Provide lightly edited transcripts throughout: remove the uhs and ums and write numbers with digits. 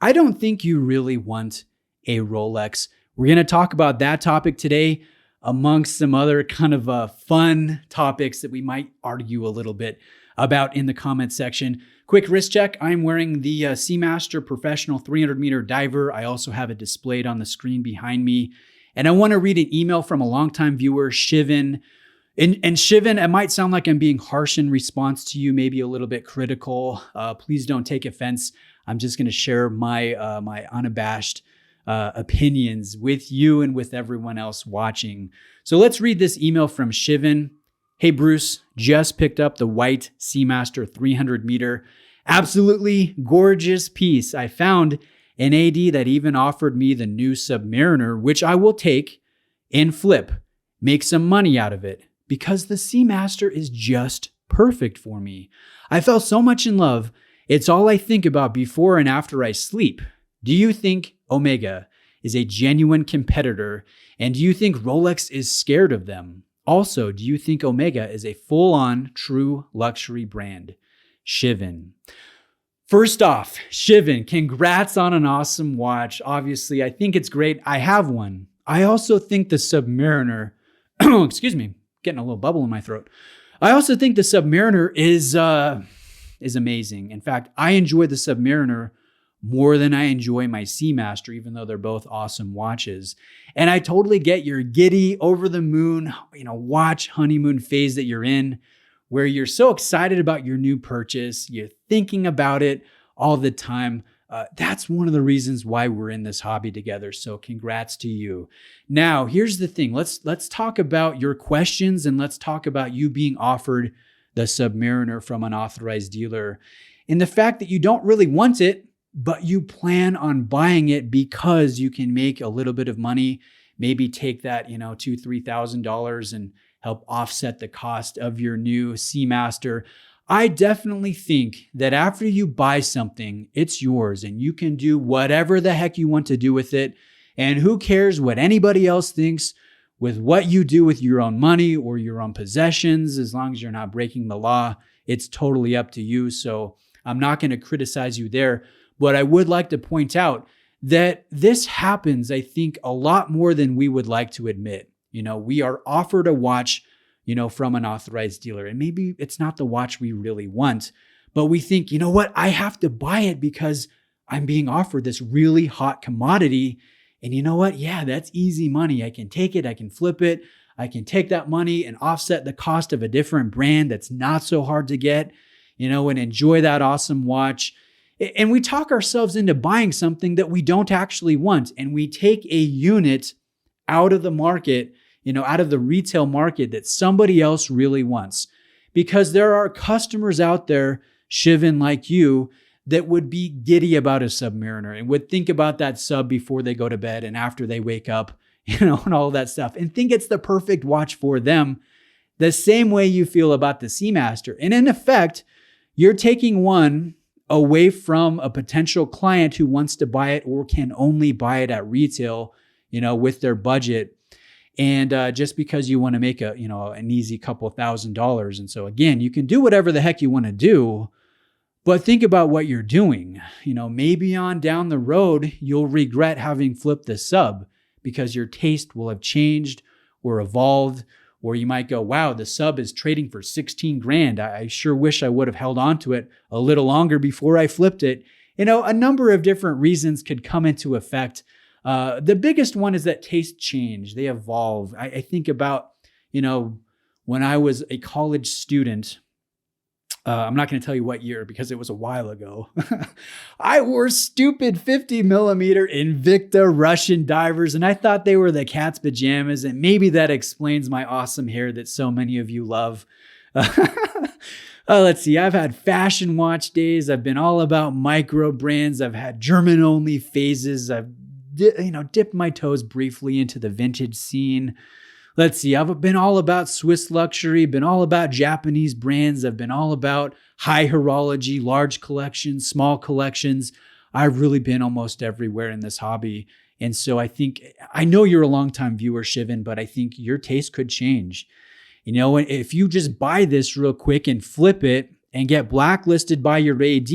I don't think you really want a Rolex. We're going to talk about that topic today amongst some other kind of fun topics that we might argue a little bit about in the comment section. Quick wrist check. I'm wearing the Seamaster Professional 300-meter diver. I also have it displayed on the screen behind me. And I want to read an email from a longtime viewer, Shivan. And Shivan, it might sound like I'm being harsh in response to you, maybe a little bit critical. Please don't take offense. I'm just going to share my my unabashed opinions with you and with everyone else watching. So let's read this email from Shivan. Hey, Bruce, just picked up the white Seamaster 300 meter. Absolutely gorgeous piece. I found an AD that even offered me the new Submariner, which I will take and flip, make some money out of it because the Seamaster is just perfect for me. I fell so much in love. It's all I think about before and after I sleep. Do you think Omega is a genuine competitor? And do you think Rolex is scared of them? Also, do you think Omega is a full-on true luxury brand? Shivan. First off, Shivan, congrats on an awesome watch. Obviously, I think it's great. I have one. I also think the Submariner, excuse me, getting a little bubble in my throat. I also think the Submariner is amazing. In fact, I enjoy the Submariner more than I enjoy my Seamaster, even though they're both awesome watches. And I totally get your giddy, over the moon, watch honeymoon phase that you're in, where you're so excited about your new purchase. You're thinking about it all the time. That's one of the reasons why we're in this hobby together. So congrats to you. Now, here's the thing. Let's talk about your questions and let's talk about you being offered the Submariner from an authorized dealer. And the fact that you don't really want it, but you plan on buying it because you can make a little bit of money, maybe take that, $2,000, $3,000 and help offset the cost of your new Seamaster. I definitely think that after you buy something, it's yours and you can do whatever the heck you want to do with it. And who cares what anybody else thinks with what you do with your own money or your own possessions, as long as you're not breaking the law, it's totally up to you. So I'm not going to criticize you there. But I would like to point out that this happens, I think, a lot more than we would like to admit. We are offered a watch, from an authorized dealer, and maybe it's not the watch we really want, but we think, you know what, I have to buy it because I'm being offered this really hot commodity. And you know what? Yeah, that's easy money. I can take it. I can flip it. I can take that money and offset the cost of a different brand that's not so hard to get, and enjoy that awesome watch. And we talk ourselves into buying something that we don't actually want. And we take a unit out of the market, out of the retail market that somebody else really wants. Because there are customers out there, Shivan, like you, that would be giddy about a Submariner and would think about that sub before they go to bed and after they wake up, and all that stuff, and think it's the perfect watch for them, the same way you feel about the Seamaster. And in effect, you're taking one away from a potential client who wants to buy it or can only buy it at retail, with their budget. And just because you want to make an easy couple $1,000s. And so again, you can do whatever the heck you want to do, but think about what you're doing. Maybe on down the road, you'll regret having flipped the sub because your taste will have changed or evolved. Or you might go, wow, the sub is trading for 16 grand. I sure wish I would have held on to it a little longer before I flipped it. A number of different reasons could come into effect. The biggest one is that tastes change. They evolve. I think about, when I was a college student, I'm not going to tell you what year because it was a while ago. I wore stupid 50 millimeter Invicta Russian divers, and I thought they were the cat's pajamas. And maybe that explains my awesome hair that so many of you love. Let's see. I've had fashion watch days. I've been all about micro brands. I've had German only phases. I've dipped my toes briefly into the vintage scene. Let's see, I've been all about Swiss luxury, been all about Japanese brands. I've been all about high horology, large collections, small collections. I've really been almost everywhere in this hobby. And so I know you're a longtime viewer, Shivan, but I think your taste could change. If you just buy this real quick and flip it and get blacklisted by your AD,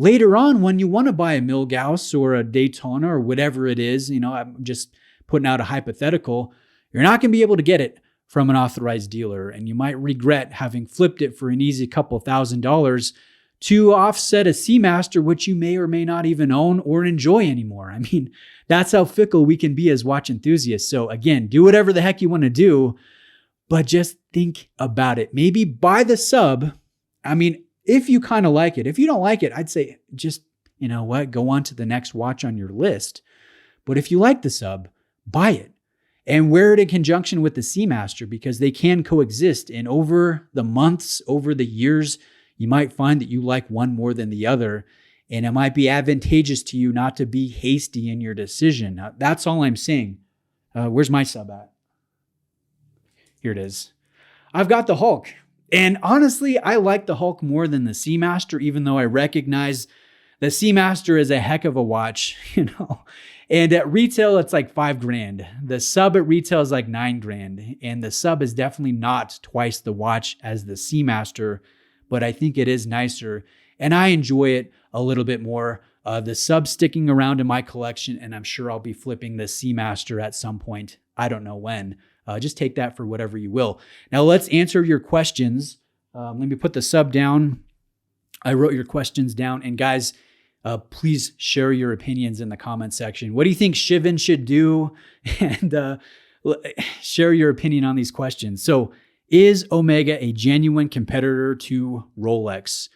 later on, when you want to buy a Milgauss or a Daytona or whatever it is, I'm just putting out a hypothetical, you're not going to be able to get it from an authorized dealer. And you might regret having flipped it for an easy couple $1,000s to offset a Seamaster, which you may or may not even own or enjoy anymore. I mean, that's how fickle we can be as watch enthusiasts. So again, do whatever the heck you want to do, but just think about it. Maybe buy the sub. I mean, if you kind of like it. If you don't like it, I'd say just, go on to the next watch on your list. But if you like the sub, buy it and wear it in conjunction with the Seamaster, because they can coexist. And over the months, over the years, you might find that you like one more than the other. And it might be advantageous to you not to be hasty in your decision. Now, that's all I'm saying. Where's my sub at? Here it is. I've got the Hulk. And honestly, I like the Hulk more than the Seamaster, even though I recognize the Seamaster is a heck of a watch, And at retail, it's like $5,000. The sub at retail is like $9,000. And the sub is definitely not twice the watch as the Seamaster, but I think it is nicer. And I enjoy it a little bit more. The sub sticking around in my collection, and I'm sure I'll be flipping the Seamaster at some point. I don't know when. Just take that for whatever you will. Now let's answer your questions. Let me put the sub down. I wrote your questions down. And guys, please share your opinions in the comment section. What do you think Shivan should do? And share your opinion on these questions. So, is Omega a genuine competitor to Rolex?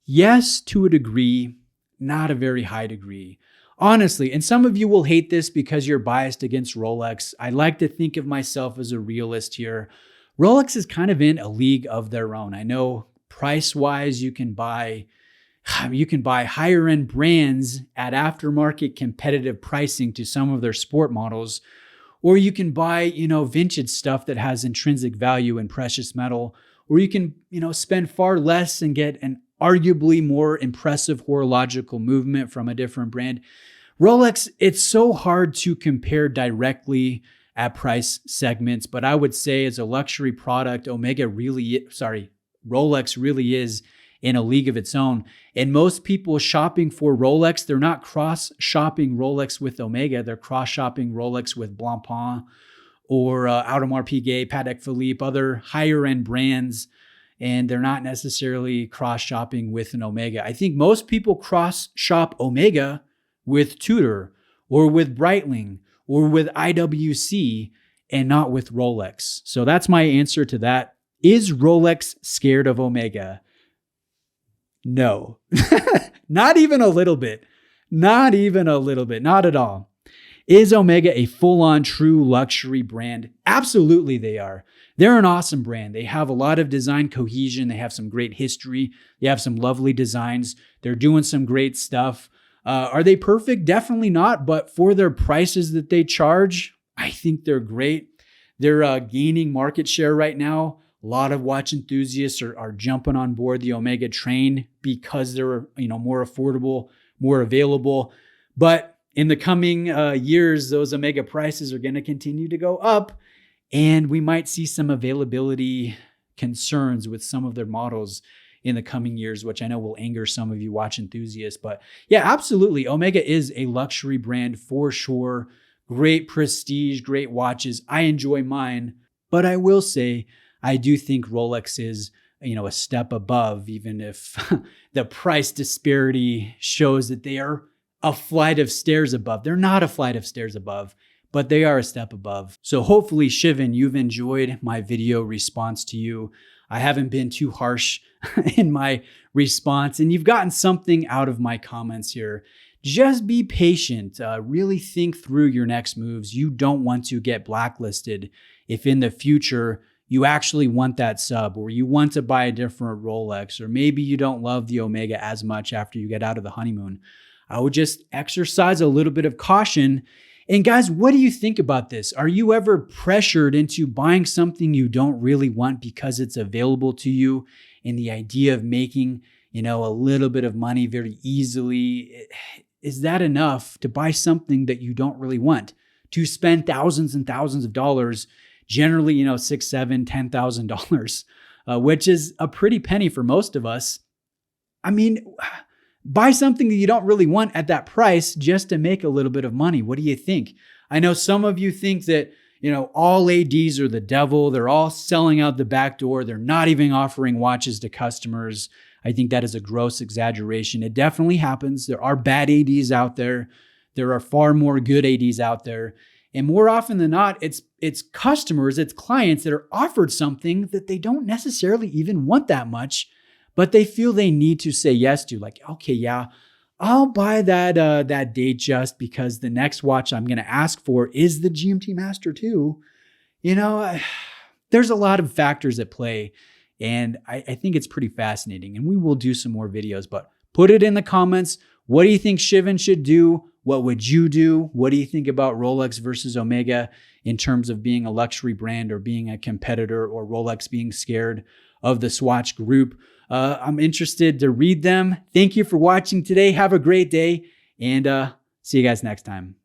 Yes, to a degree, not a very high degree. Honestly, and some of you will hate this because you're biased against Rolex. I like to think of myself as a realist here. Rolex is kind of in a league of their own. I know price-wise, you can buy higher end brands at aftermarket competitive pricing to some of their sport models, or you can buy, vintage stuff that has intrinsic value in precious metal, or you can, spend far less and get an arguably more impressive horological movement from a different brand. Rolex, it's so hard to compare directly at price segments, but I would say as a luxury product, Rolex really is in a league of its own. And most people shopping for Rolex, they're not cross-shopping Rolex with Omega. They're cross-shopping Rolex with Blancpain or Audemars Piguet, Patek Philippe, other higher-end brands. And they're not necessarily cross-shopping with an Omega. I think most people cross-shop Omega with Tudor or with Breitling or with IWC and not with Rolex. So that's my answer to that. Is Rolex scared of Omega? No, not even a little bit. Not even a little bit. Not at all. Is Omega a full-on true luxury brand? Absolutely they are. They're an awesome brand. They have a lot of design cohesion. They have some great history. They have some lovely designs. They're doing some great stuff. Are they perfect? Definitely not. But for their prices that they charge, I think they're great. They're gaining market share right now. A lot of watch enthusiasts are jumping on board the Omega train because they're more affordable, more available. But in the coming years, those Omega prices are going to continue to go up, and we might see some availability concerns with some of their models in the coming years, which I know will anger some of you watch enthusiasts. But yeah, absolutely. Omega is a luxury brand for sure. Great prestige, great watches. I enjoy mine, but I will say, I do think Rolex is, a step above, even if the price disparity shows that they are a flight of stairs above. They're not a flight of stairs above, but they are a step above. So hopefully, Shivan, you've enjoyed my video response to you. I haven't been too harsh in my response, and you've gotten something out of my comments here. Just be patient. Really think through your next moves. You don't want to get blacklisted if in the future you actually want that sub, or you want to buy a different Rolex, or maybe you don't love the Omega as much after you get out of the honeymoon. I would just exercise a little bit of caution. And guys, what do you think about this? Are you ever pressured into buying something you don't really want because it's available to you, and the idea of making, a little bit of money very easily? Is that enough to buy something that you don't really want? To spend thousands and thousands of dollars, generally, $6,000, $7,000, $10,000, which is a pretty penny for most of us. I mean, buy something that you don't really want at that price just to make a little bit of money. What do you think? I know some of you think that, all ADs are the devil. They're all selling out the back door. They're not even offering watches to customers. I think that is a gross exaggeration. It definitely happens. There are bad ADs out there. There are far more good ADs out there. And more often than not, it's customers, it's clients that are offered something that they don't necessarily even want that much, but they feel they need to say yes to. Like, okay, yeah, I'll buy that Datejust because the next watch I'm going to ask for is the GMT Master 2. There's a lot of factors at play, and I think it's pretty fascinating. And we will do some more videos, but put it in the comments. What do you think Shivan should do? What would you do? What do you think about Rolex versus Omega in terms of being a luxury brand or being a competitor, or Rolex being scared of the Swatch Group? I'm interested to read them. Thank you for watching today. Have a great day, and see you guys next time.